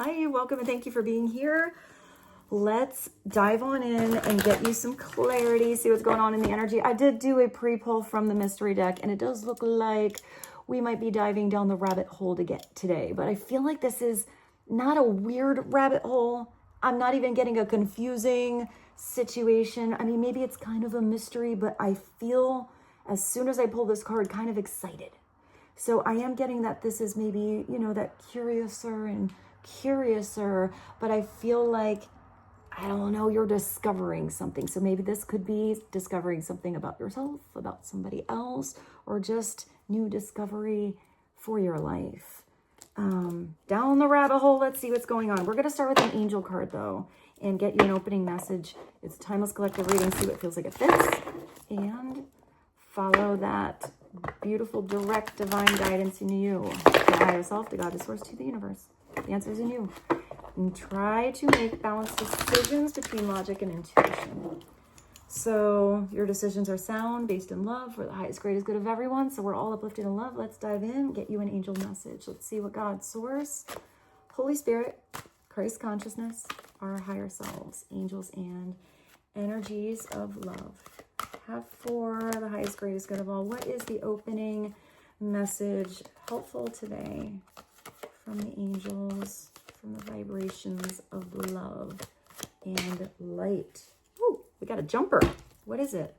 Hi, welcome and thank you for being here. Let's dive on in and get you some clarity, see what's going on in the energy. I did do a pre-pull from the mystery deck, and it does look like we might be diving down the rabbit hole to get today, but I feel like this is not a weird rabbit hole. I'm not even getting a confusing situation. I mean, maybe it's kind of a mystery, but I feel as soon as I pull this card, kind of excited. So I am getting that this is maybe, you know, that curiouser and curiouser, but I feel like, I don't know, you're discovering something. So maybe this could be discovering something about yourself, about somebody else, or just new discovery for your life. Down the rabbit hole, let's see what's going on. We're going to start with an angel card though, and get you an opening message. It's a timeless collective reading, see what feels like it fits, and follow that beautiful, direct, divine guidance in you. To higher self, to God, to source, to the universe. The answer is in you. And try to make balanced decisions between logic and intuition. So your decisions are sound, based in love, for the highest, greatest good of everyone. So we're all uplifted in love. Let's dive in, get you an angel message. Let's see what God, source, Holy Spirit, Christ consciousness, our higher selves, angels, and energies of love have for the highest, greatest good of all. What is the opening message helpful today from the angels, from the vibrations of love and light? Ooh, we got a jumper. What is it?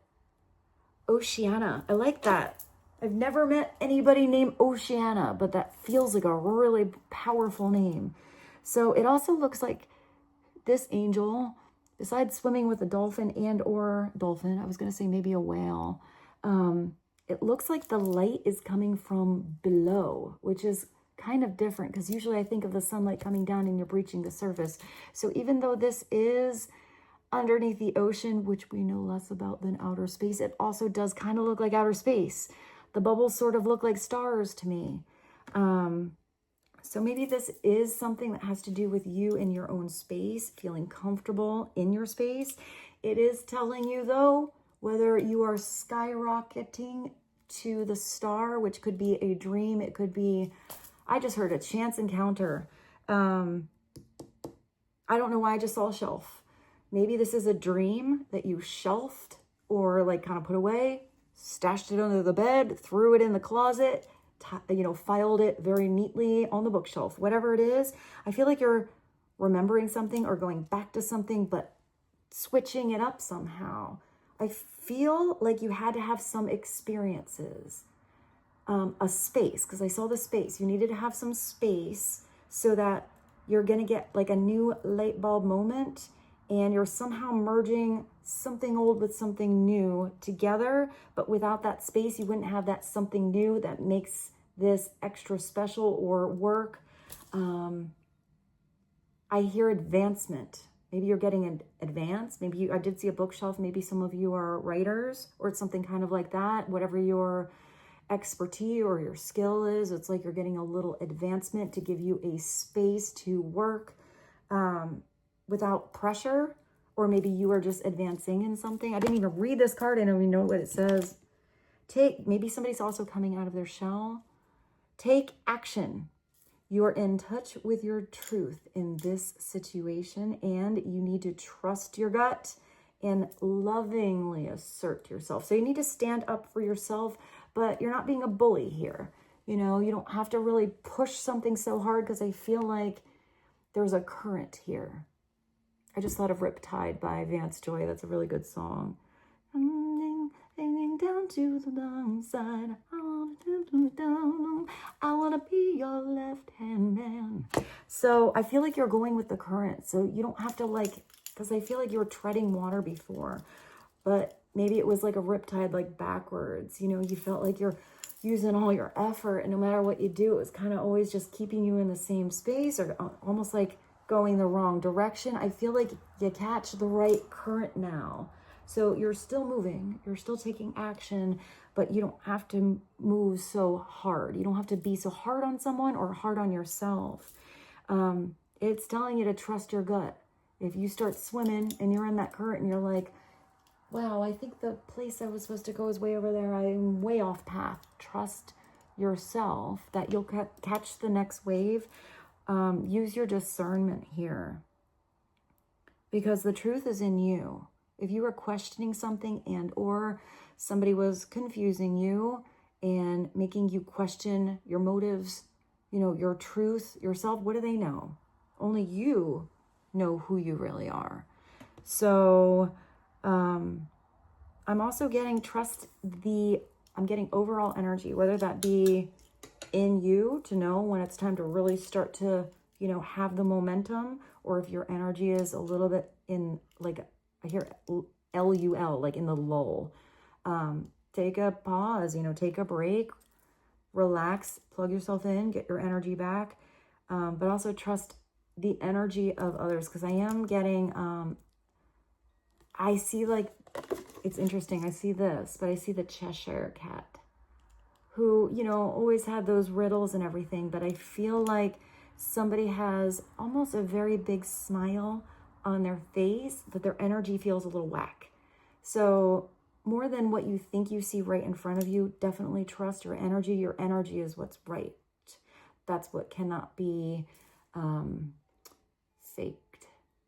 Oceana. I like that. I've never met anybody named Oceana, but that feels like a really powerful name. So it also looks like this angel, besides swimming with a dolphin and or dolphin, I was going to say maybe a whale, it looks like the light is coming from below, which is kind of different because usually I think of the sunlight coming down and you're breaching the surface. So even though this is underneath the ocean, which we know less about than outer space, it also does kind of look like outer space. The bubbles sort of look like stars to me. So maybe this is something that has to do with you in your own space, feeling comfortable in your space. It is telling you, though, whether you are skyrocketing to the star, which could be a dream. It could be, I just heard a chance encounter. I don't know why I just saw a shelf. Maybe this is a dream that you shelved or like kind of put away, stashed it under the bed, threw it in the closet, filed it very neatly on the bookshelf, whatever it is. I feel like you're remembering something or going back to something, but switching it up somehow. I feel like you had to have some experiences, a space, because I saw the space. You needed to have some space so that you're going to get like a new light bulb moment, and you're somehow merging something old with something new together, but without that space, you wouldn't have that something new that makes this extra special or work. I hear advancement. Maybe you're getting an advance. Maybe I did see a bookshelf. Maybe some of you are writers or it's something kind of like that. Whatever your expertise or your skill is, it's like you're getting a little advancement to give you a space to work without pressure. Or maybe you are just advancing in something. I didn't even read this card. I don't even know what it says. Maybe somebody's also coming out of their shell. Take action. You are in touch with your truth in this situation, and you need to trust your gut and lovingly assert yourself. So you need to stand up for yourself, but you're not being a bully here. You know, you don't have to really push something so hard because I feel like there's a current here. I just thought of Riptide by Vance Joy. That's a really good song. Down to the downside. I want to be your left-hand man. So I feel like you're going with the current. So you don't have to because I feel like you were treading water before, but maybe it was like a riptide, like backwards. You know, you felt like you're using all your effort, and no matter what you do, it was kind of always just keeping you in the same space or almost like going the wrong direction. I feel like you catch the right current now. So you're still moving, you're still taking action, but you don't have to move so hard. You don't have to be so hard on someone or hard on yourself. It's telling you to trust your gut. If you start swimming and you're in that current and you're like, wow, I think the place I was supposed to go is way over there. I'm way off path. Trust yourself that you'll catch the next wave. use your discernment here, because the truth is in you. If you are questioning something and or somebody was confusing you and making you question your motives, you know, your truth, yourself, what do they know? Only you know who you really are. So I'm also getting I'm getting overall energy, whether that be in you to know when it's time to really start to, you know, have the momentum, or if your energy is a little bit in, like, I hear LUL, like in the lull. Take a pause, you know, take a break, relax, plug yourself in, get your energy back, but also trust the energy of others, because I am getting, I see, like, it's interesting, I see this, but I see the Cheshire cat, who, you know, always had those riddles and everything, but I feel like somebody has almost a very big smile on their face, but their energy feels a little whack. So more than what you think you see right in front of you, definitely trust your energy. Your energy is what's right. That's what cannot be faked.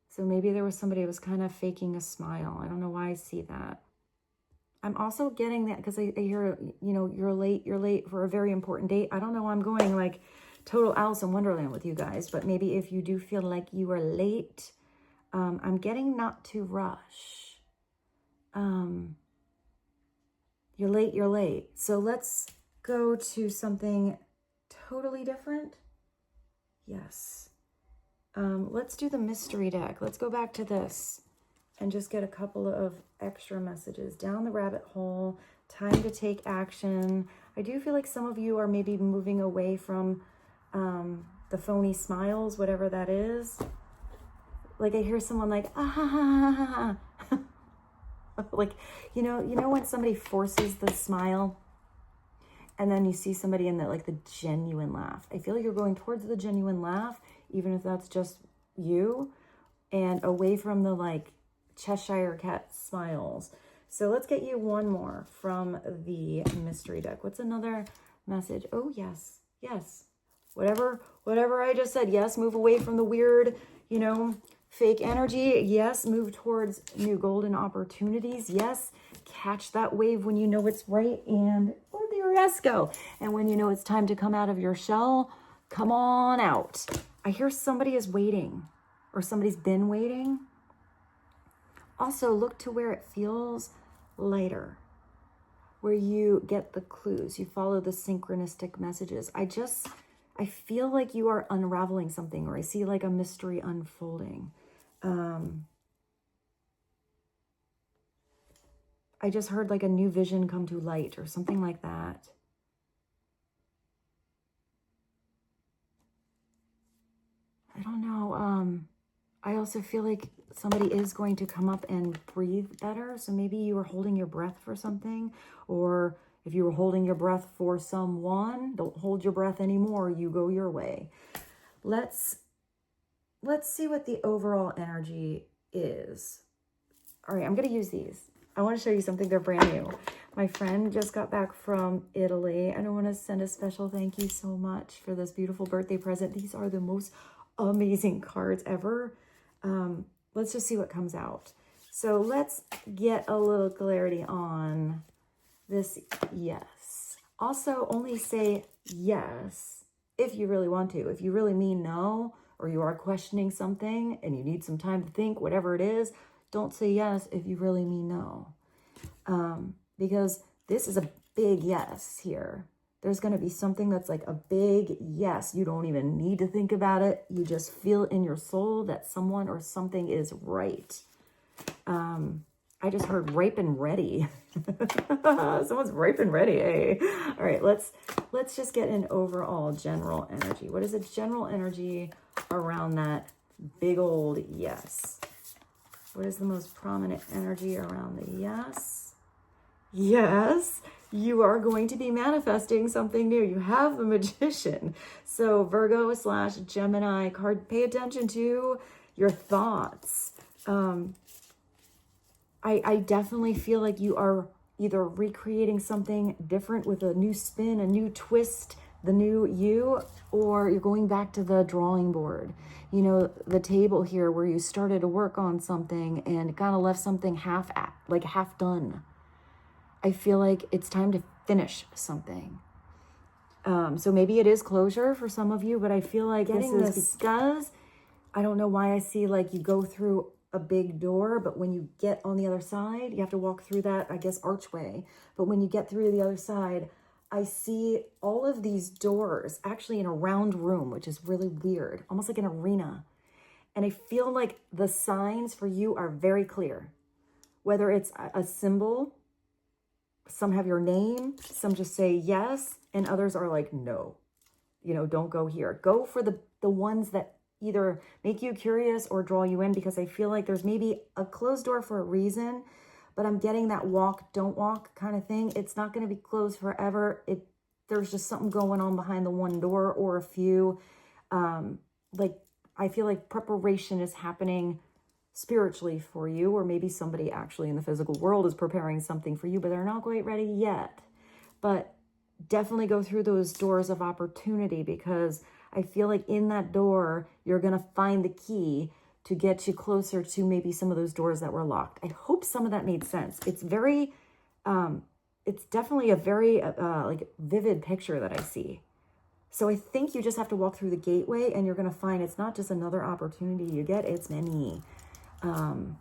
So maybe there was somebody who was kind of faking a smile. I don't know why I see that. I'm also getting that because I hear, you know, you're late for a very important date. I don't know, I'm going like total Alice in Wonderland with you guys, but maybe if you do feel like you are late, I'm getting not to rush. You're late. So let's go to something totally different. Yes. Let's do the mystery deck. Let's go back to this and just get a couple of extra messages. Down the rabbit hole, time to take action. I do feel like some of you are maybe moving away from the phony smiles, whatever that is. Like I hear someone like, ah, ha, ha, ha, ha. Like, you know when somebody forces the smile and then you see somebody in like the genuine laugh. I feel like you're going towards the genuine laugh, even if that's just you, and away from the like Cheshire cat smiles. So let's get you one more from the mystery deck. What's another message? Oh, yes. Whatever I just said. Yes, move away from the weird, you know, fake energy. Yes, move towards new golden opportunities. Yes, catch that wave when you know it's right, and let the rest go. And when you know it's time to come out of your shell, come on out. I hear somebody is waiting, or somebody's been waiting. Also, look to where it feels lighter, where you get the clues, you follow the synchronistic messages. I feel like you are unraveling something, or I see like a mystery unfolding. I just heard like a new vision come to light or something like that. I don't know. I also feel like somebody is going to come up and breathe better. So maybe you were holding your breath for something, or if you were holding your breath for someone, don't hold your breath anymore. You go your way. Let's see what the overall energy is. All right, I'm going to use these. I want to show you something. They're brand new. My friend just got back from Italy, and I want to send a special thank you so much for this beautiful birthday present. These are the most amazing cards ever. Let's just see what comes out. So let's get a little clarity on this yes. Also, only say yes if you really want to. If you really mean no, or you are questioning something and you need some time to think, whatever it is, don't say yes if you really mean no. Because this is a big yes here. There's going to be something that's like a big yes. You don't even need to think about it. You just feel in your soul that someone or something is right. I just heard ripe and ready. Someone's ripe and ready, eh? All right, let's just get an overall general energy. What is a general energy around that big old yes? What is the most prominent energy around the yes? Yes, you are going to be manifesting something new. You have the Magician. So Virgo / Gemini card, pay attention to your thoughts. I definitely feel like you are either recreating something different with a new spin, a new twist, the new you, or you're going back to the drawing board. You know, the table here where you started to work on something and kind of left something half done. I feel like it's time to finish something. So maybe it is closure for some of you, but I feel like this because I don't know why I see like you go through a big door, but when you get on the other side, you have to walk through that, I guess, archway. But when you get through the other side, I see all of these doors actually in a round room, which is really weird, almost like an arena. And I feel like the signs for you are very clear, whether it's a symbol, some have your name, some just say yes, and others are like, no, you know, don't go here. Go for the ones that either make you curious or draw you in, because I feel like there's maybe a closed door for a reason, but I'm getting that walk, don't walk kind of thing. It's not going to be closed forever. There's just something going on behind the one door or a few. Like, I feel like preparation is happening spiritually for you, or maybe somebody actually in the physical world is preparing something for you, but they're not quite ready yet. But definitely go through those doors of opportunity, because I feel like in that door, you're going to find the key to get you closer to maybe some of those doors that were locked. I hope some of that made sense. It's very, it's definitely a very like vivid picture that I see. So I think you just have to walk through the gateway, and you're going to find it's not just another opportunity you get, it's many. And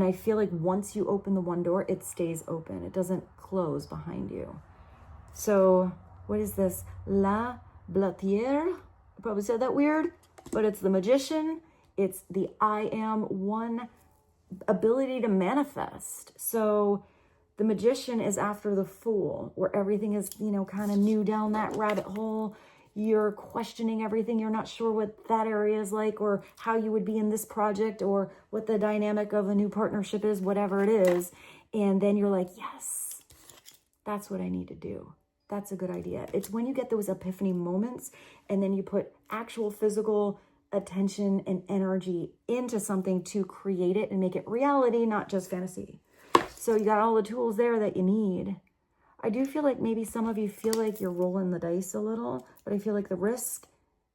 I feel like once you open the one door, it stays open. It doesn't close behind you. So what is this? La Blatière. I probably said that weird, but it's the magician. It's the I am one ability to manifest. So the magician is after the fool, where everything is, you know, kind of new down that rabbit hole. You're questioning everything. You're not sure what that area is like, or how you would be in this project, or what the dynamic of a new partnership is, whatever it is. And then you're like, yes, that's what I need to do. That's a good idea. It's when you get those epiphany moments, and then you put actual physical attention and energy into something to create it and make it reality, not just fantasy. So you got all the tools there that you need. I do feel like maybe some of you feel like you're rolling the dice a little, but I feel like the risk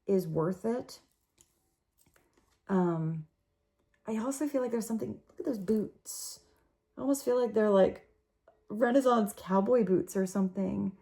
is worth it. I also feel like there's something, look at those boots. I almost feel like they're like Renaissance cowboy boots or something.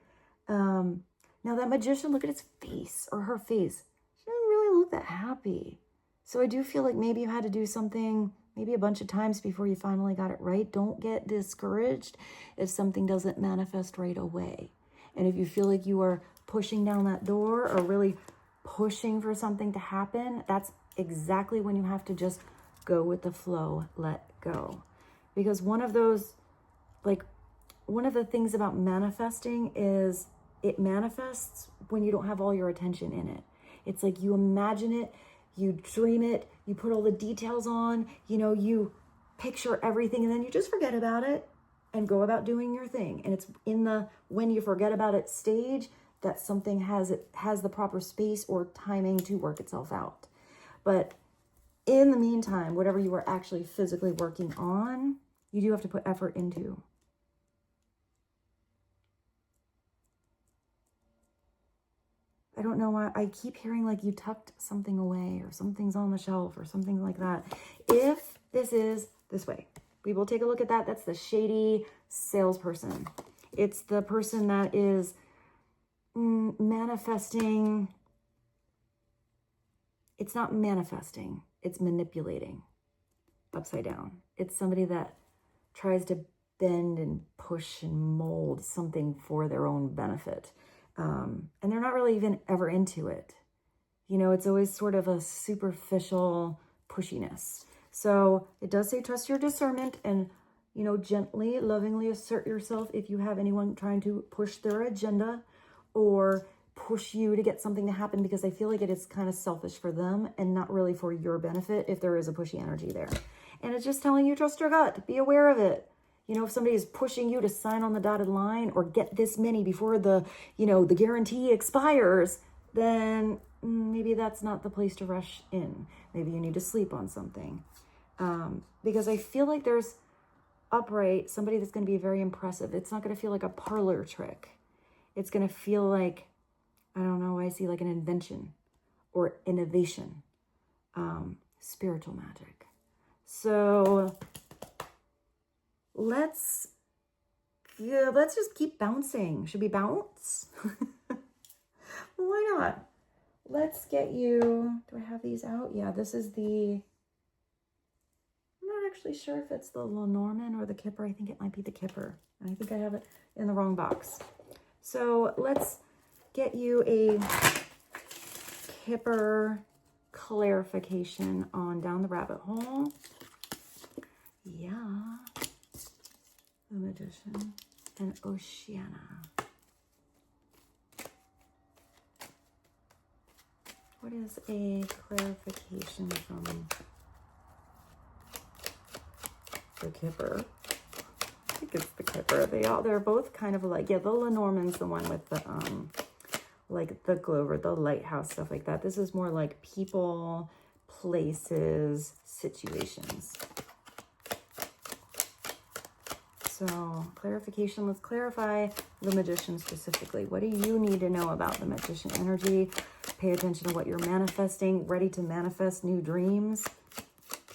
Now that magician, look at his face, or her face. She doesn't really look that happy. So I do feel like maybe you had to do something maybe a bunch of times before you finally got it right. Don't get discouraged if something doesn't manifest right away. And if you feel like you are pushing down that door, or really pushing for something to happen, that's exactly when you have to just go with the flow, let go. Because one of the things about manifesting is it manifests when you don't have all your attention in it. It's like you imagine it, you dream it, you put all the details on, you know, you picture everything, and then you just forget about it and go about doing your thing. And it's in the when you forget about it stage that something has the proper space or timing to work itself out. But in the meantime, whatever you are actually physically working on, you do have to put effort into. I don't know why I keep hearing like you tucked something away, or something's on the shelf, or something like that. If this is this way, we will take a look at that. That's the shady salesperson. It's the person that is manifesting. It's not manifesting. It's manipulating upside down. It's somebody that tries to bend and push and mold something for their own benefit. And they're not really even ever into it. You know, it's always sort of a superficial pushiness. So it does say trust your discernment, and, you know, gently, lovingly assert yourself if you have anyone trying to push their agenda or push you to get something to happen, because I feel like it is kind of selfish for them and not really for your benefit if there is a pushy energy there. And it's just telling you, trust your gut, be aware of it. You know, if somebody is pushing you to sign on the dotted line or get this many before the, you know, the guarantee expires, then maybe that's not the place to rush in. Maybe you need to sleep on something. Because I feel like there's upright somebody that's going to be very impressive. It's not going to feel like a parlor trick. It's going to feel like, I don't know, I see like an invention or innovation, spiritual magic. So let's just keep bouncing. Should we bounce? Why not? Let's get you, do I have these out? Yeah, this is the, I'm not actually sure if it's the Lenormand or the Kipper. I think it might be the Kipper. I think I have it in the wrong box. So let's get you a Kipper clarification on Down the Rabbit Hole. Yeah. The Magician and Oceana. What is a clarification from the Kipper? I think it's the Kipper. They're both kind of like, yeah, the Lenormand's the one with the like the Glover, the lighthouse, stuff like that. This is more like people, places, situations. So clarification, let's clarify the Magician specifically. What do you need to know about the Magician energy? Pay attention to what you're manifesting, ready to manifest new dreams,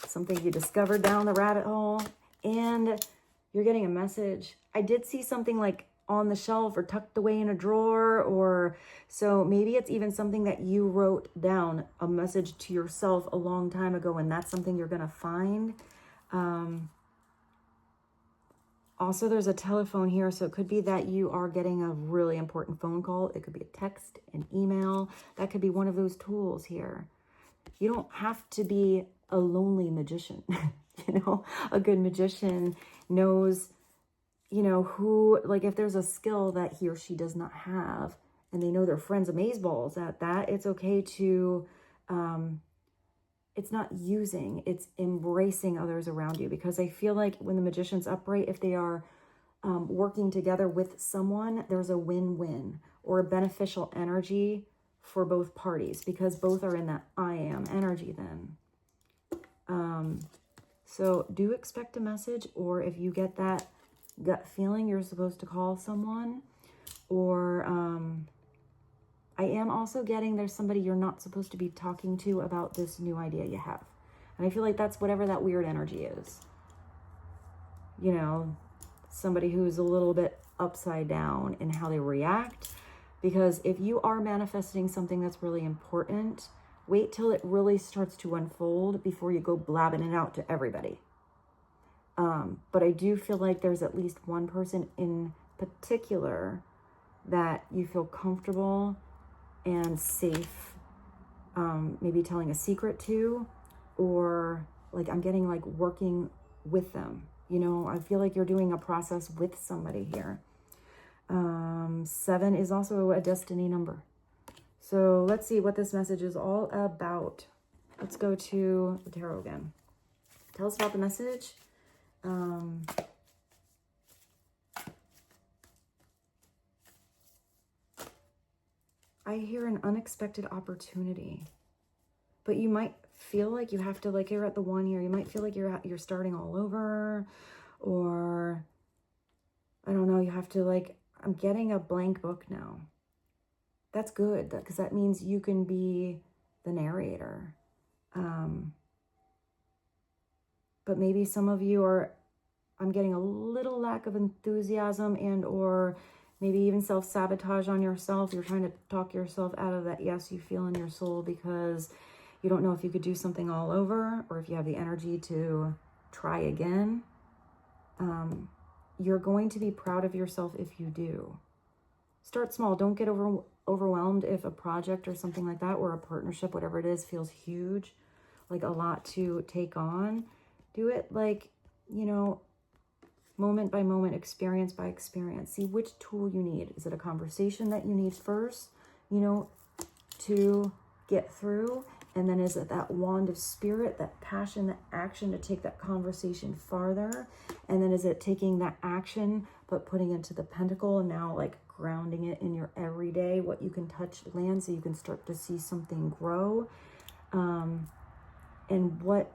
something you discovered down the rabbit hole, and you're getting a message. I did see something like on the shelf or tucked away in a drawer, or so maybe it's even something that you wrote down, a message to yourself a long time ago, and that's something you're going to find. Also, there's a telephone here, so it could be that you are getting a really important phone call. It could be a text, an email. That could be one of those tools here. You don't have to be a lonely magician. You know, a good magician knows, you know, who, like if there's a skill that he or she does not have, and they know their friends amazeballs at that, it's okay to, it's not using, it's embracing others around you. Because I feel like when the Magician's upright, if they are working together with someone, there's a win-win or a beneficial energy for both parties, because both are in that I am energy then. So do expect a message, or if you get that gut feeling, you're supposed to call someone, or I am also getting there's somebody you're not supposed to be talking to about this new idea you have. And I feel like that's whatever that weird energy is. You know, somebody who's a little bit upside down in how they react. Because if you are manifesting something that's really important, wait till it really starts to unfold before you go blabbing it out to everybody. But I do feel like there's at least one person in particular that you feel comfortable and safe, maybe telling a secret to, or like I'm getting like working with them. You know, I feel like you're doing a process with somebody here. 7 is also a destiny number. So let's see what this message is all about. Let's go to the tarot again. Tell us about the message. I hear an unexpected opportunity, but you might feel like you have to, like you're at the 1 here, you might feel like you're starting all over, or I don't know, you have to like, I'm getting a blank book now. That's good, because that means you can be the narrator. But maybe some of you are, I'm getting a little lack of enthusiasm and or maybe even self-sabotage on yourself. You're trying to talk yourself out of that yes you feel in your soul, because you don't know if you could do something all over or if you have the energy to try again. You're going to be proud of yourself if you do. Start small. Don't get overwhelmed if a project or something like that, or a partnership, whatever it is, feels huge, like a lot to take on. Do it like, you know, moment by moment, experience by experience. See which tool you need. Is it a conversation that you need first, you know, to get through? And then is it that wand of spirit, that passion, that action to take that conversation farther? And then is it taking that action, but putting it to the pentacle and now like grounding it in your everyday, what you can touch land, so you can start to see something grow? And what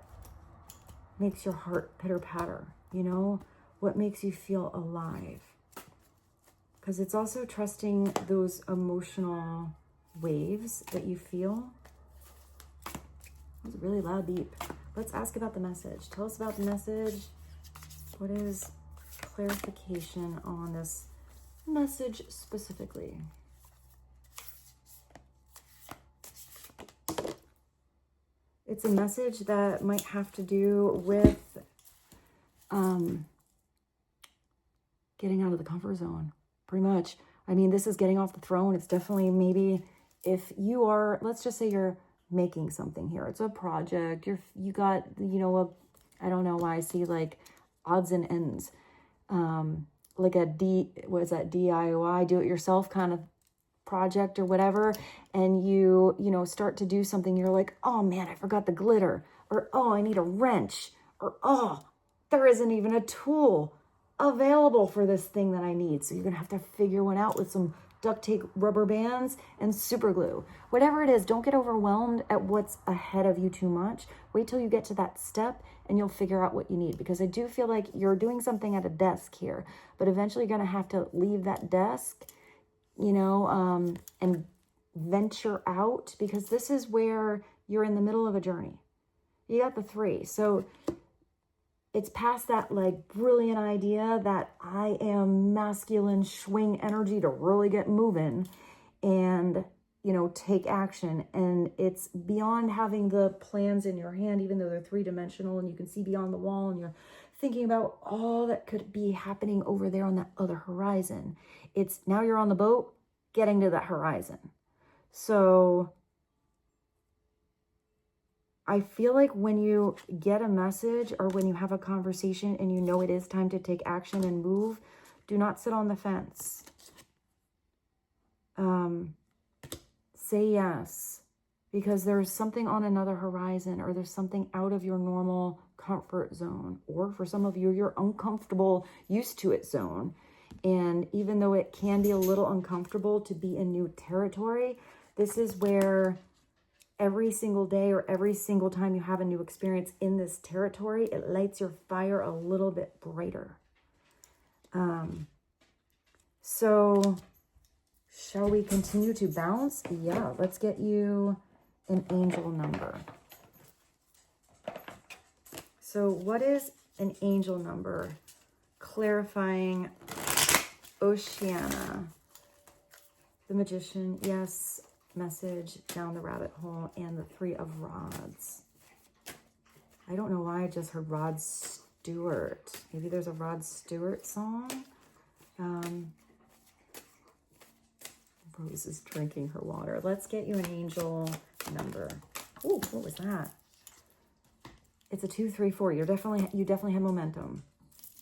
makes your heart pitter patter, you know? What makes you feel alive? because it's also trusting those emotional waves that you feel. That was a really loud beep. Let's ask about the message. Tell us about the message. What is clarification on this message specifically? It's a message that might have to do with getting out of the comfort zone, pretty much. I mean, this is getting off the throne. It's definitely maybe if you are, let's just say you're making something here. It's a project. You got, you know, I don't know why I see like odds and ends. Like a DIY, do it yourself kind of project or whatever. And you know, start to do something. You're like, oh man, I forgot the glitter, or, oh, I need a wrench, or, oh, there isn't even a tool available for this thing that I need. So you're going to have to figure one out with some duct tape, rubber bands, and super glue. Whatever it is, don't get overwhelmed at what's ahead of you too much. Wait till you get to that step and you'll figure out what you need. Because I do feel like you're doing something at a desk here, but eventually you're going to have to leave that desk, you know, and venture out, because this is where you're in the middle of a journey. You got the 3. So it's past that like brilliant idea that I am masculine swing energy to really get moving and, you know, take action. And it's beyond having the plans in your hand, even though they're 3-dimensional and you can see beyond the wall and you're thinking about all that could be happening over there on that other horizon. It's now you're on the boat getting to that horizon. So I feel like when you get a message or when you have a conversation and you know it is time to take action and move, do not sit on the fence. Say yes, because there's something on another horizon, or there's something out of your normal comfort zone, or for some of you, your uncomfortable, used to it zone. And even though it can be a little uncomfortable to be in new territory, this is where every single day or every single time you have a new experience in this territory, it lights your fire a little bit brighter. So shall we continue to bounce? Yeah, let's get you an angel number. So what is an angel number? Clarifying Oceana. The Magician, yes. Message, down the rabbit hole, and the 3 of Rods. I don't know why I just heard Rod Stewart. Maybe there's a Rod Stewart song. Rose is drinking her water. Let's get you an angel number. Oh, what was that? It's a 2, 3, 4. You definitely have momentum.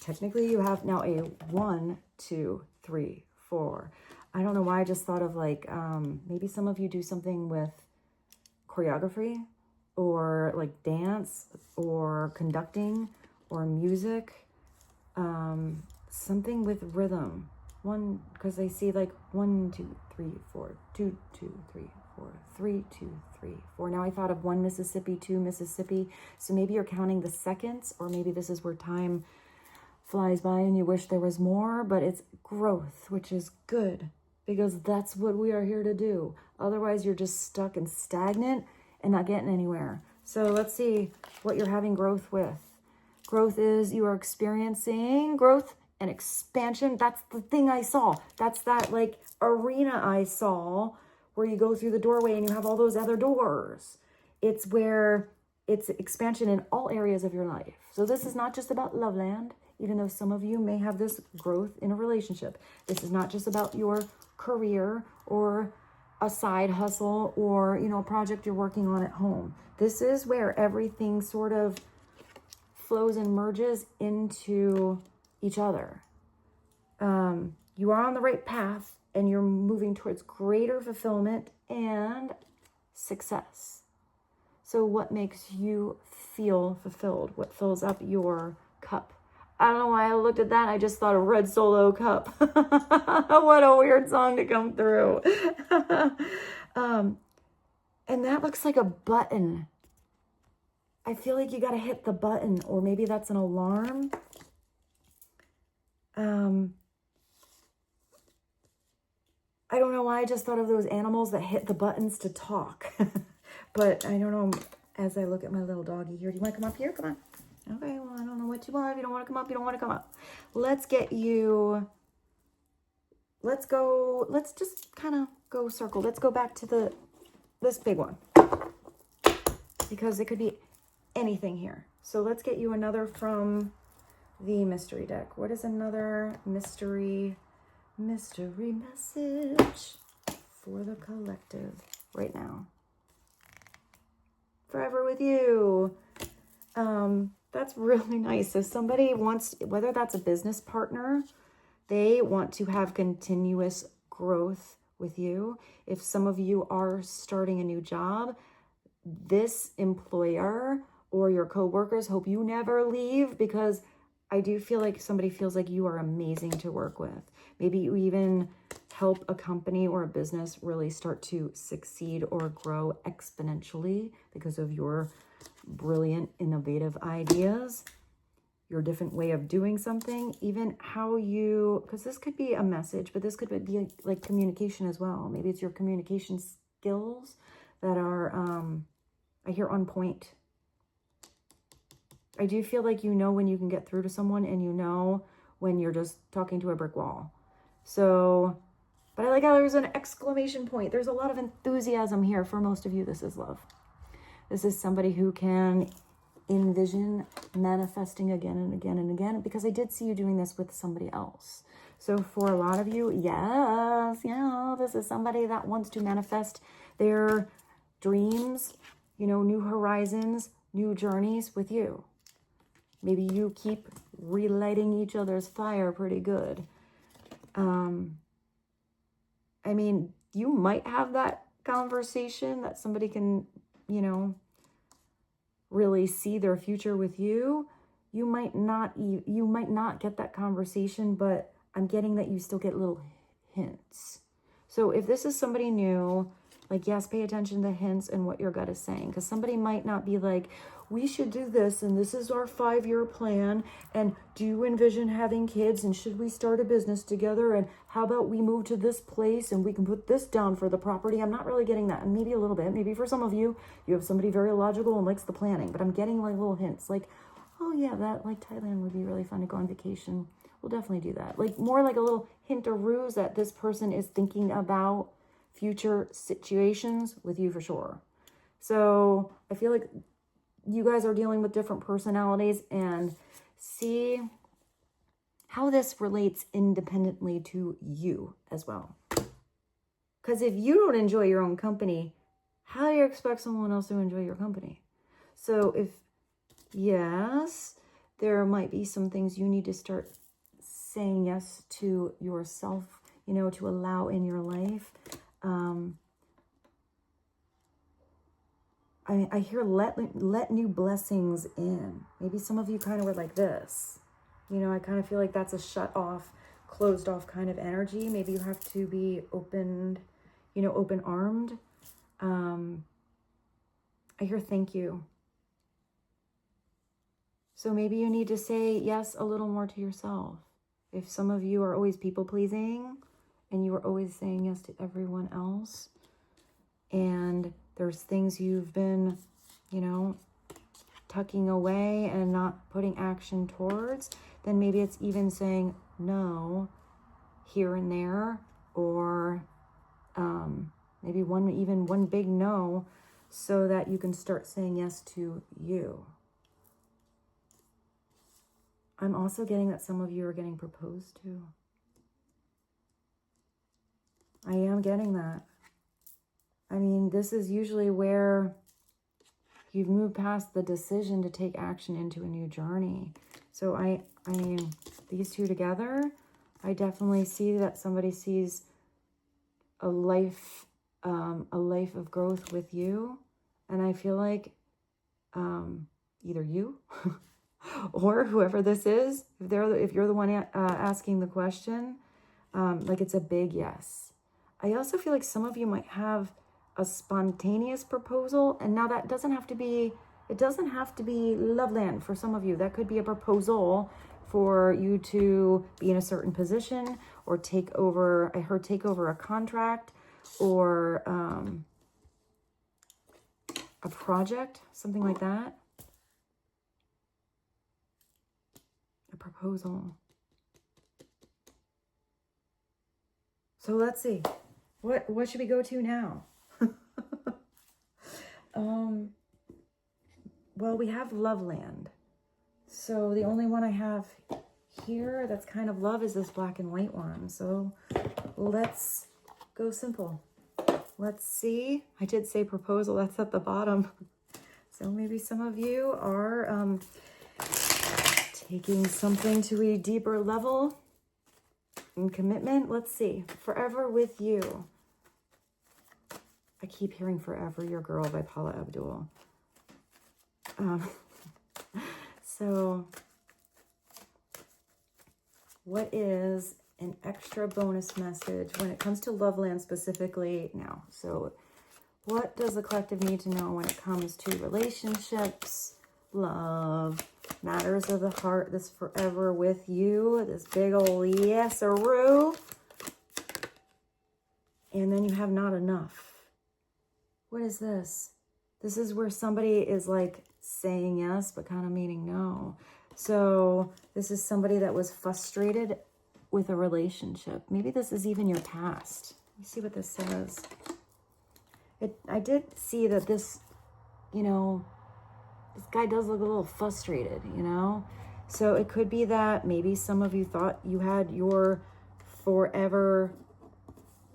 Technically, you have now a 1, 2, 3, 4. I don't know why I just thought of like, maybe some of you do something with choreography or like dance or conducting or music, something with rhythm. Because I see like 1, 2, 3, 4, 2, 2, 3, 4, 3, 2, 3, 4. Now I thought of 1 Mississippi, 2 Mississippi. So maybe you're counting the seconds, or maybe this is where time flies by and you wish there was more, but it's growth, which is good, because that's what we are here to do. Otherwise, you're just stuck and stagnant and not getting anywhere. So let's see what you're having growth with. Growth is you are experiencing growth and expansion. That's the thing I saw. That's that like arena I saw where you go through the doorway and you have all those other doors. It's where it's expansion in all areas of your life. So this is not just about love land, even though some of you may have this growth in a relationship. This is not just about your career or a side hustle or, you know, a project you're working on at home. This is where everything sort of flows and merges into each other. You are on the right path and you're moving towards greater fulfillment and success. So what makes you feel fulfilled? What fills up your cup? I don't know why I looked at that. I just thought of Red Solo Cup. What a weird song to come through. And that looks like a button. I feel like you got to hit the button, or maybe that's an alarm. I don't know why I just thought of those animals that hit the buttons to talk. But I don't know, as I look at my little doggy here. Do you want to come up here? Come on. Okay, well, I don't know what you want. If you don't want to come up, you don't want to come up. Let's get you... Let's go... Let's just kind of go circle. Let's go back to this big one. Because it could be anything here. So let's get you another from the mystery deck. What is another mystery message for the collective right now? Forever with you. That's really nice. So somebody wants, whether that's a business partner, they want to have continuous growth with you. If some of you are starting a new job, this employer or your coworkers hope you never leave, because I do feel like somebody feels like you are amazing to work with. Maybe you even help a company or a business really start to succeed or grow exponentially because of your brilliant, innovative ideas, your different way of doing something, even how you, because this could be a message, but this could be like communication as well. Maybe it's your communication skills that are, I hear, on point. I do feel like you know when you can get through to someone, and you know when you're just talking to a brick wall. So, but I like how there's an exclamation point. There's a lot of enthusiasm here. For most of you, this is love. This is somebody who can envision manifesting again and again and again, because I did see you doing this with somebody else. So for a lot of you, yes, yeah, this is somebody that wants to manifest their dreams, you know, new horizons, new journeys with you. Maybe you keep relighting each other's fire pretty good. I mean, you might have that conversation that somebody can, you know, really see their future with you. You might not get that conversation, but I'm getting that you still get little hints. So if this is somebody new, like, yes, pay attention to hints and what your gut is saying, because somebody might not be like, we should do this, and this is our 5-year plan, and do you envision having kids, and should we start a business together, and how about we move to this place, and we can put this down for the property. I'm not really getting that, and maybe a little bit. Maybe for some of you, you have somebody very logical and likes the planning, but I'm getting like little hints, like, oh yeah, that, like, Thailand would be really fun to go on vacation. We'll definitely do that. Like, more like a little hint or ruse that this person is thinking about future situations with you for sure. So I feel like you guys are dealing with different personalities, and see how this relates independently to you as well. Because if you don't enjoy your own company, how do you expect someone else to enjoy your company? So if, yes, there might be some things you need to start saying yes to yourself, you know, to allow in your life. I hear let new blessings in. Maybe some of you kind of were like this. You know, I kind of feel like that's a shut off, closed off kind of energy. Maybe you have to be opened, you know, open armed. I hear thank you. So maybe you need to say yes a little more to yourself. If some of you are always people pleasing and you are always saying yes to everyone else, and there's things you've been, you know, tucking away and not putting action towards, then maybe it's even saying no here and there, or maybe one big no, so that you can start saying yes to you. I'm also getting that some of you are getting proposed to. I am getting that. I mean, this is usually where you've moved past the decision to take action into a new journey. So I mean, these two together, I definitely see that somebody sees a life of growth with you. And I feel like either you or whoever this is, if you're the one asking the question, like, it's a big yes. I also feel like some of you might have a spontaneous proposal, and now that doesn't have to be, it doesn't have to be Loveland for some of you. That could be a proposal for you to be in a certain position, or take over. I heard take over a contract or a project, something like that. A proposal. So let's see. What should we go to now? Well, we have Loveland. So the only one I have here that's kind of love is this black and white one. So let's go simple. Let's see. I did say proposal. That's at the bottom. So maybe some of you are taking something to a deeper level in commitment. Let's see. Forever with you. I keep hearing Forever Your Girl by Paula Abdul. So what is an extra bonus message when it comes to Loveland specifically now? So what does the collective need to know when it comes to relationships, love, matters of the heart, this forever with you, this big old yes-a-roo, and then you have not enough. What is this? This is where somebody is like saying yes, but kind of meaning no. So this is somebody that was frustrated with a relationship. Maybe this is even your past. Let me see what this says. I did see that this, you know, this guy does look a little frustrated, you know? So it could be that maybe some of you thought you had your forever,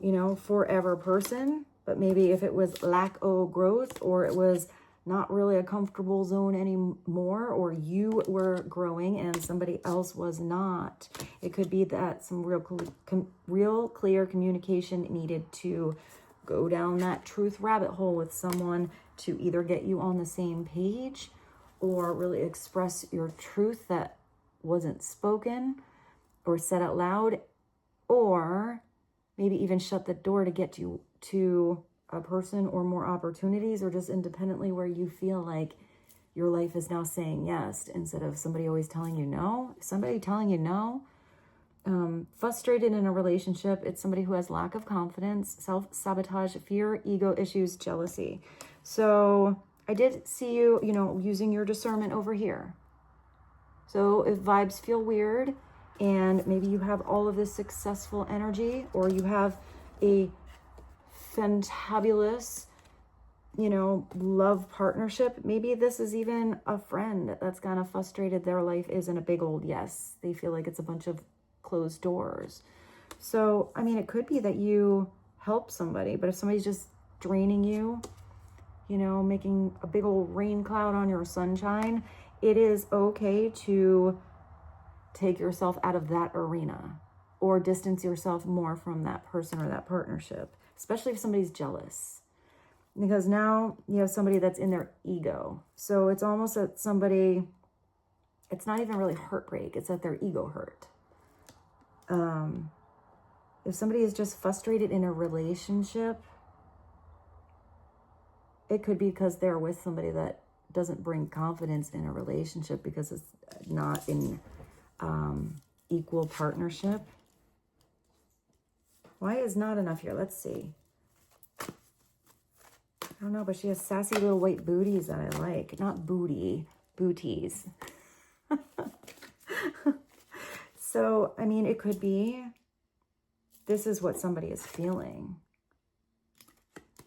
you know, forever person, but maybe if it was lack of growth or it was not really a comfortable zone anymore, or you were growing and somebody else was not. It could be that some real clear communication needed to go down that truth rabbit hole with someone to either get you on the same page or really express your truth that wasn't spoken or said out loud, or maybe even shut the door to get you to a person or more opportunities, or just independently where you feel like your life is now saying yes instead of somebody always telling you no. Somebody telling you no. Frustrated in a relationship, it's somebody who has lack of confidence, self-sabotage, fear, ego issues, jealousy. So I did see you, you know, using your discernment over here. So if vibes feel weird and maybe you have all of this successful energy, or you have a fantabulous, you know, love partnership. Maybe this is even a friend that's kind of frustrated. Their life isn't a big old yes. They feel like it's a bunch of closed doors. So, I mean, it could be that you help somebody, but if somebody's just draining you, you know, making a big old rain cloud on your sunshine, it is okay to take yourself out of that arena or distance yourself more from that person or that partnership. Especially if somebody's jealous, because now you have somebody that's in their ego. So it's almost that somebody, it's not even really heartbreak. It's that their ego hurt. If somebody is just frustrated in a relationship, it could be because they're with somebody that doesn't bring confidence in a relationship because it's not in equal partnership. Why is not enough here? Let's see. I don't know, but she has sassy little white booties that I like. Not booty, booties. So, I mean, it could be this is what somebody is feeling.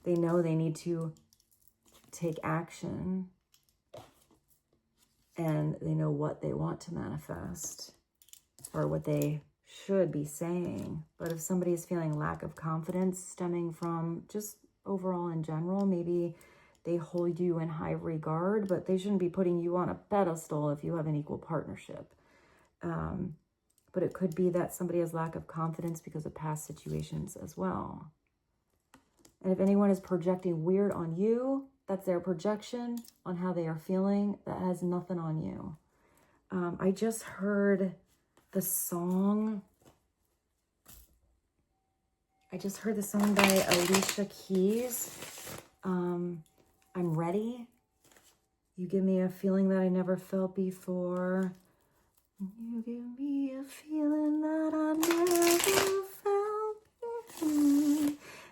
They know they need to take action and they know what they want to manifest or what they should be saying. But if somebody is feeling lack of confidence stemming from just overall in general, maybe they hold you in high regard, but they shouldn't be putting you on a pedestal if you have an equal partnership. But it could be that somebody has lack of confidence because of past situations as well. And if anyone is projecting weird on you, that's their projection on how they are feeling. That has nothing on you. I just heard the song. I just heard the song by Alicia Keys. I'm ready. You give me a feeling that I never felt before. You give me a feeling that I never felt.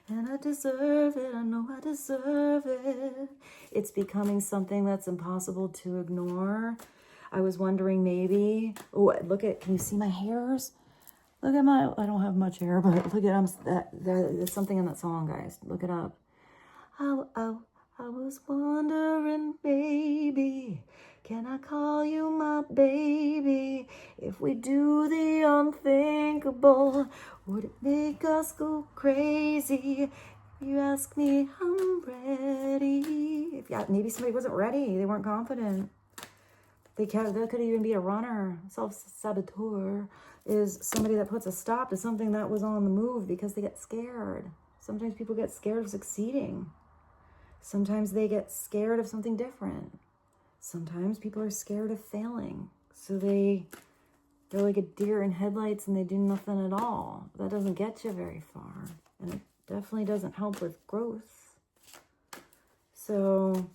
And I deserve it. I know I deserve it. It's becoming something that's impossible to ignore. I was wondering maybe, oh, look at, can you see my hairs? Look at my, I don't have much hair, but look at, there's something in that song, guys. Look it up. I was wondering, baby, can I call you my baby? If we do the unthinkable, would it make us go crazy? If you ask me, I'm ready. If maybe somebody wasn't ready, they weren't confident. That could even be a runner. Self-saboteur is somebody that puts a stop to something that was on the move because they get scared. Sometimes people get scared of succeeding. Sometimes they get scared of something different. Sometimes people are scared of failing. So they're like a deer in headlights and they do nothing at all. That doesn't get you very far. And it definitely doesn't help with growth. So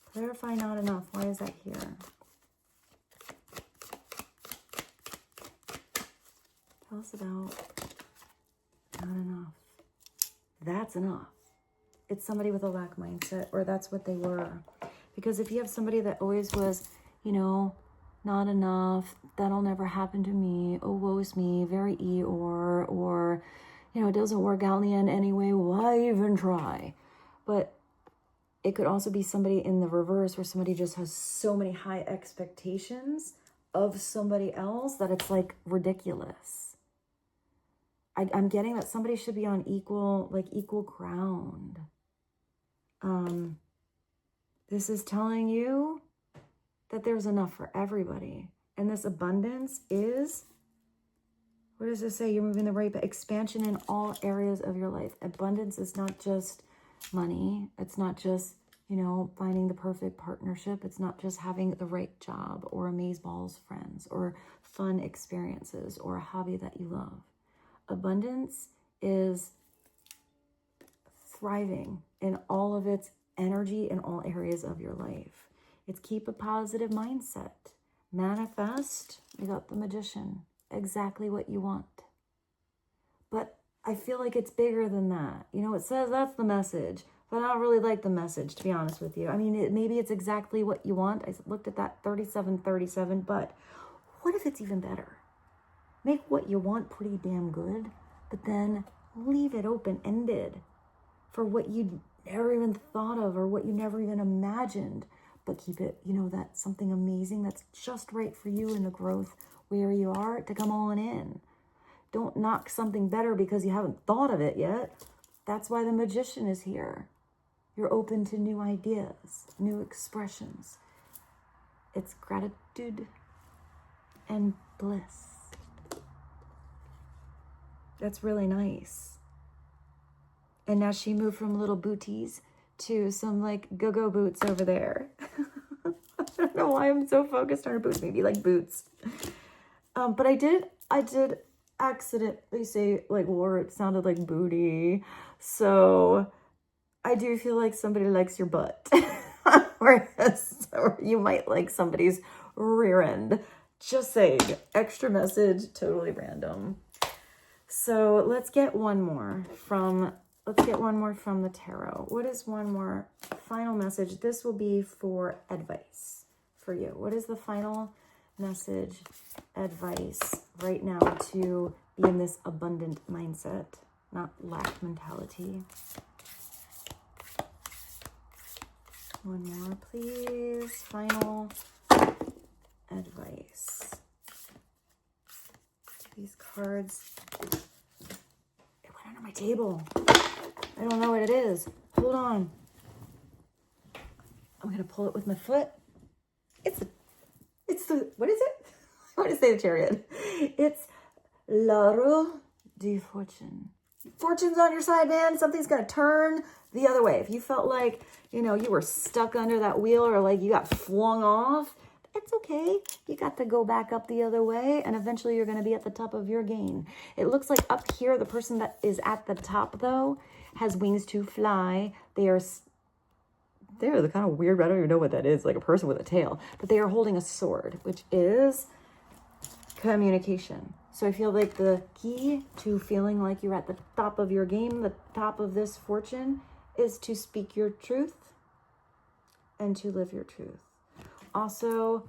clarify not enough. Why is that here? Tell us about not enough. That's enough. It's somebody with a lack mindset, or that's what they were. Because if you have somebody that always was, you know, not enough, that'll never happen to me, oh, woe's me, very Eeyore, or, you know, it doesn't work out in the end anyway, why even try? But it could also be somebody in the reverse where somebody just has so many high expectations of somebody else that it's like ridiculous. I'm getting that somebody should be on equal ground. This is telling you that there's enough for everybody. And this abundance is, what does it say? You're moving the right expansion in all areas of your life. Abundance is not just money. It's not just, you know, finding the perfect partnership. It's not just having the right job or amazeballs friends or fun experiences or a hobby that you love. Abundance is thriving in all of its energy in all areas of your life. It's keep a positive mindset. Manifest, you got the Magician, exactly what you want. But I feel like it's bigger than that. You know, it says that's the message, but I don't really like the message, to be honest with you. I mean, maybe it's exactly what you want. I looked at that 3737, but what if it's even better? Make what you want pretty damn good, but then leave it open-ended for what you never even thought of or what you never even imagined. But keep it, you know, that's something amazing that's just right for you in the growth where you are to come on in. Don't knock something better because you haven't thought of it yet. That's why the Magician is here. You're open to new ideas, new expressions. It's gratitude and bliss. That's really nice. And now she moved from little booties to some like go-go boots over there. I don't know why I'm so focused on her boots. Maybe like boots. But I did accidentally say like wore it sounded like booty. So I do feel like somebody likes your butt. or you might like somebody's rear end. Just saying. Extra message, totally random. So let's get one more from the tarot. What is one more final message? This will be for advice for you. What is the final message, advice right now to be in this abundant mindset, not lack mentality? One more, please. Final advice. These cards, it went under my table. I don't know what it is. Hold on. I'm going to pull it with my foot. It's the, what is it? I want to say the Chariot. It's La Roue de Fortune. Fortune's on your side, man. Something's going to turn the other way. If you felt like, you know, you were stuck under that wheel or like you got flung off, it's okay. You got to go back up the other way, and eventually you're going to be at the top of your game. It looks like up here, the person that is at the top, though, has wings to fly. They're the kind of weird, I don't even know what that is, like a person with a tail. But they are holding a sword, which is communication. So I feel like the key to feeling like you're at the top of your game, the top of this fortune, is to speak your truth and to live your truth. Also,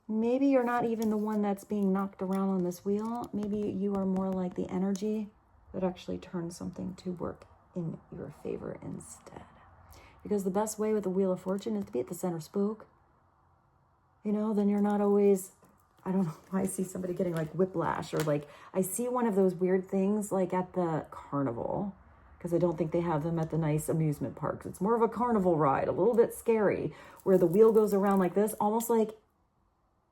maybe you're not even the one that's being knocked around on this wheel. Maybe you are more like the energy that actually turns something to work in your favor instead. Because the best way with the Wheel of Fortune is to be at the center spook. You know, then you're not always, I don't know why I see somebody getting like whiplash, or like I see one of those weird things like at the carnival, because I don't think they have them at the nice amusement parks. It's more of a carnival ride, a little bit scary, where the wheel goes around like this, almost like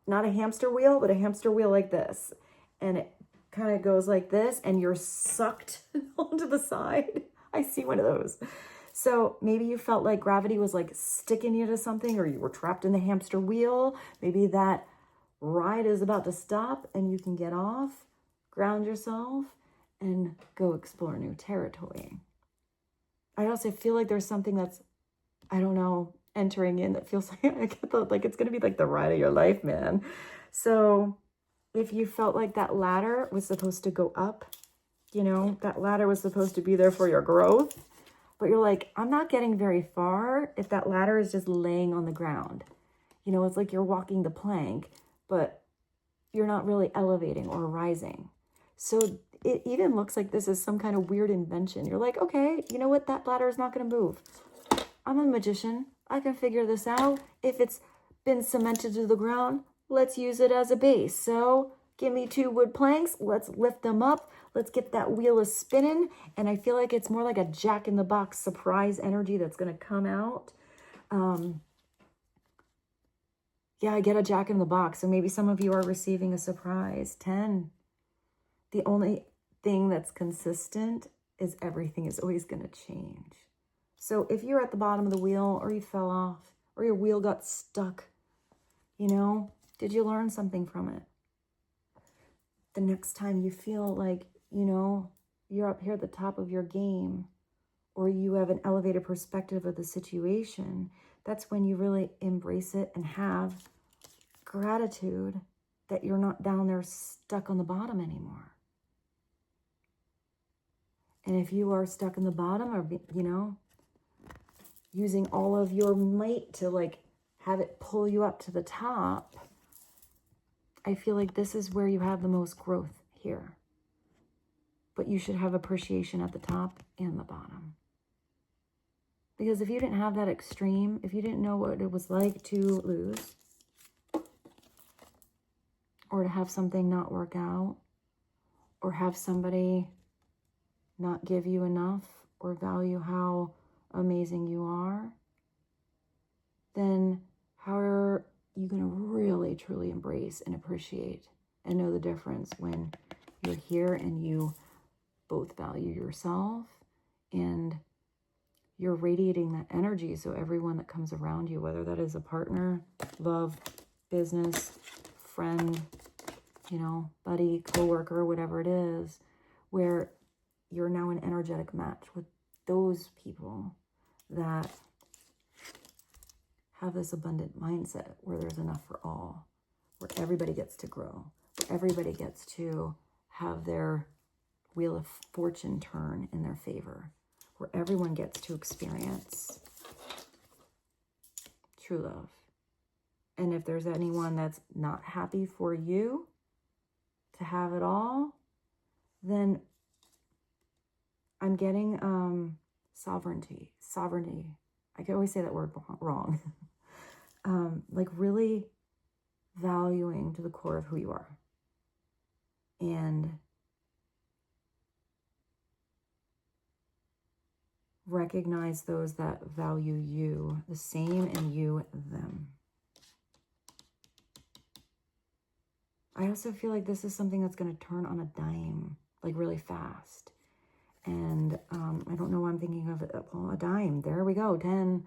not a hamster wheel, but a hamster wheel like this. And it kind of goes like this, and you're sucked onto the side. I see one of those. So maybe you felt like gravity was like sticking you to something, or you were trapped in the hamster wheel. Maybe that ride is about to stop and you can get off, ground yourself, and go explore new territory. I also feel like there's something that's, I don't know, entering in that feels like, I get the, like it's going to be like the ride of your life, man. So if you felt like that ladder was supposed to go up, you know, that ladder was supposed to be there for your growth, but you're like, I'm not getting very far if that ladder is just laying on the ground. You know, it's like you're walking the plank, but you're not really elevating or rising. So it even looks like this is some kind of weird invention. You're like, okay, you know what? That ladder is not going to move. I'm a magician. I can figure this out. If it's been cemented to the ground, let's use it as a base. So give me 2 wood planks. Let's lift them up. Let's get that wheel is spinning. And I feel like it's more like a jack-in-the-box surprise energy that's going to come out. Yeah, I get a jack-in-the-box. So maybe some of you are receiving a surprise. 10. The only thing that's consistent is everything is always going to change. So if you're at the bottom of the wheel, or you fell off, or your wheel got stuck, you know, did you learn something from it? The next time you feel like, you know, you're up here at the top of your game, or you have an elevated perspective of the situation, that's when you really embrace it and have gratitude that you're not down there stuck on the bottom anymore. And if you are stuck in the bottom, or, you know, using all of your might to like have it pull you up to the top, I feel like this is where you have the most growth here. But you should have appreciation at the top and the bottom. Because if you didn't have that extreme, if you didn't know what it was like to lose, or to have something not work out, or have somebody not give you enough, or value how amazing you are, then how are you going to really, truly embrace and appreciate and know the difference when you're here and you both value yourself and you're radiating that energy, so everyone that comes around you, whether that is a partner, love, business, friend, you know, buddy, coworker, whatever it is, where you're now an energetic match with those people that have this abundant mindset where there's enough for all, where everybody gets to grow, where everybody gets to have their wheel of fortune turn in their favor, where everyone gets to experience true love. And if there's anyone that's not happy for you to have it all, then I'm getting sovereignty. I can always say that word wrong. Like really valuing to the core of who you are. And recognize those that value you the same, and you them. I also feel like this is something that's going to turn on a dime, like really fast. And I don't know why I'm thinking of it. Well, a dime. There we go. 10.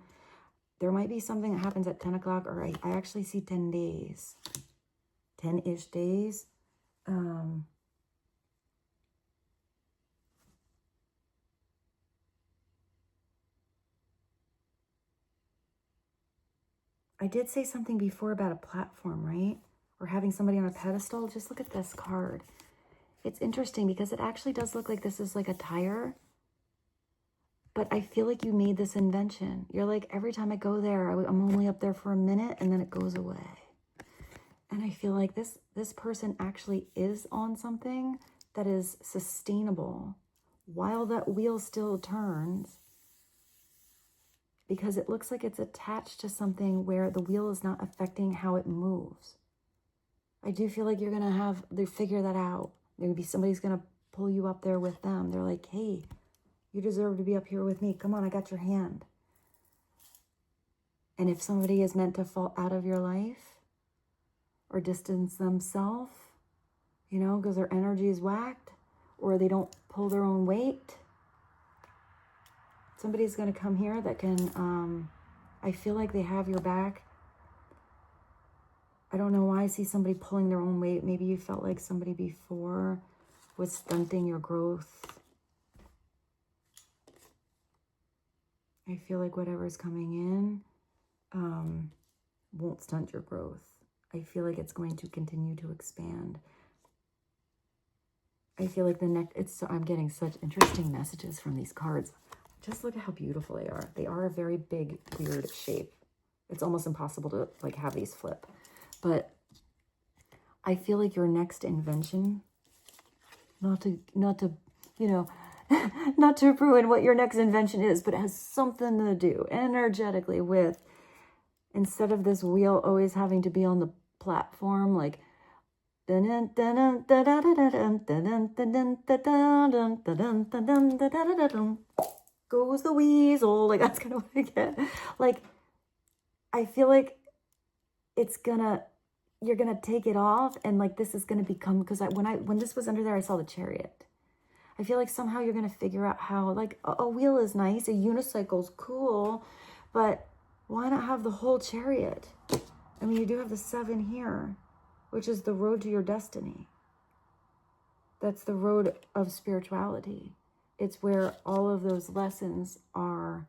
There might be something that happens at 10 o'clock, or I actually see 10 days. 10-ish days. I did say something before about a platform, right? or having somebody on a pedestal. Just look at this card. It's interesting because it actually does look like this is like a tire. But I feel like you made this invention. You're like, every time I go there, I'm only up there for a minute and then it goes away. And I feel like this person actually is on something that is sustainable while that wheel still turns, because it looks like it's attached to something where the wheel is not affecting how it moves. I do feel like you're going to they figure that out. Maybe somebody's going to pull you up there with them. They're like, hey, you deserve to be up here with me. Come on, I got your hand. And if somebody is meant to fall out of your life or distance themselves, you know, because their energy is whacked or they don't pull their own weight, somebody's going to come here that can, I feel like they have your back. I don't know why I see somebody pulling their own weight. Maybe you felt like somebody before was stunting your growth. I feel like whatever's coming in won't stunt your growth. I feel like it's going to continue to expand. I feel like I'm getting such interesting messages from these cards. Just look at how beautiful they are. They are a very big, weird shape. It's almost impossible to like have these flip. But I feel like your next invention, not to you know, not to ruin what your next invention is, but it has something to do energetically with, instead of this wheel always having to be on the platform, like goes the weasel, like that's kind of what I get. Like, I feel like you're gonna take it off, and like this is gonna become, because when this was under there, I saw the chariot. I feel like somehow you're gonna figure out how, like, a wheel is nice, a unicycle's cool, but why not have the whole chariot? I mean, you do have the 7 here, which is the road to your destiny. That's the road of spirituality. It's where all of those lessons are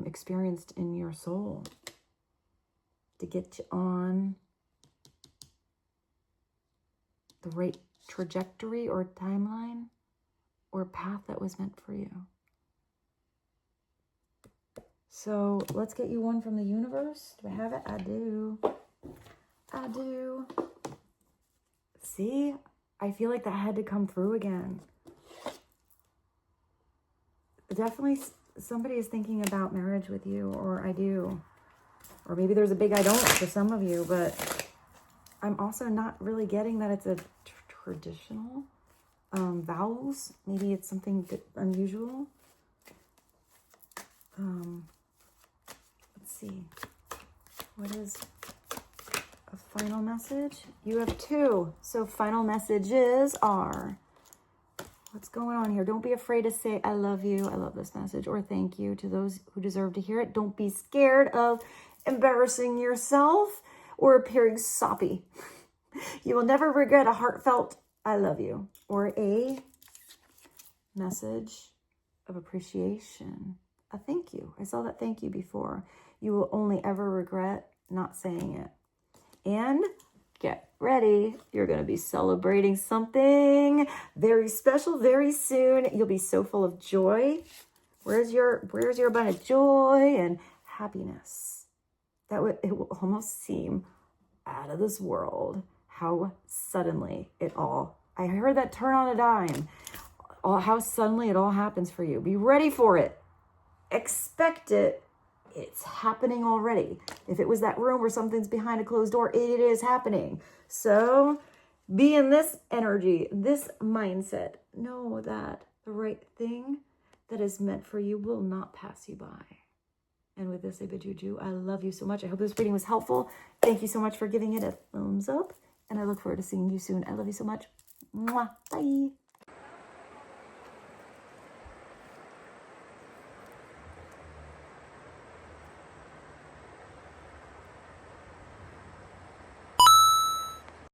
experienced in your soul to get you on the right trajectory or timeline or path that was meant for you. So let's get you one from the universe. Do I have it? I do. I do. See? I feel like that had to come through again. Definitely somebody is thinking about marriage with you, or I do. Or maybe there's a big I don't for some of you, but I'm also not really getting that it's a traditional vows. Maybe it's something unusual. Let's see. What is a final message? You have 2. So final messages are, what's going on here? Don't be afraid to say, I love you. I love this message. Or thank you to those who deserve to hear it. Don't be scared of embarrassing yourself or appearing soppy. You will never regret a heartfelt I love you, or a message of appreciation. A thank you. I saw that thank you before. You will only ever regret not saying it. And get ready. You're going to be celebrating something very special very soon. You'll be so full of joy. Where's your abundant joy and happiness? It will almost seem out of this world how suddenly I heard that turn on a dime. How suddenly it all happens for you. Be ready for it. Expect it. It's happening already. If it was that room where something's behind a closed door, it is happening. So be in this energy, this mindset. Know that the right thing that is meant for you will not pass you by. And with this, I bid you adieu. I love you so much. I hope this reading was helpful. Thank you so much for giving it a thumbs up. And I look forward to seeing you soon. I love you so much. Mwah. Bye.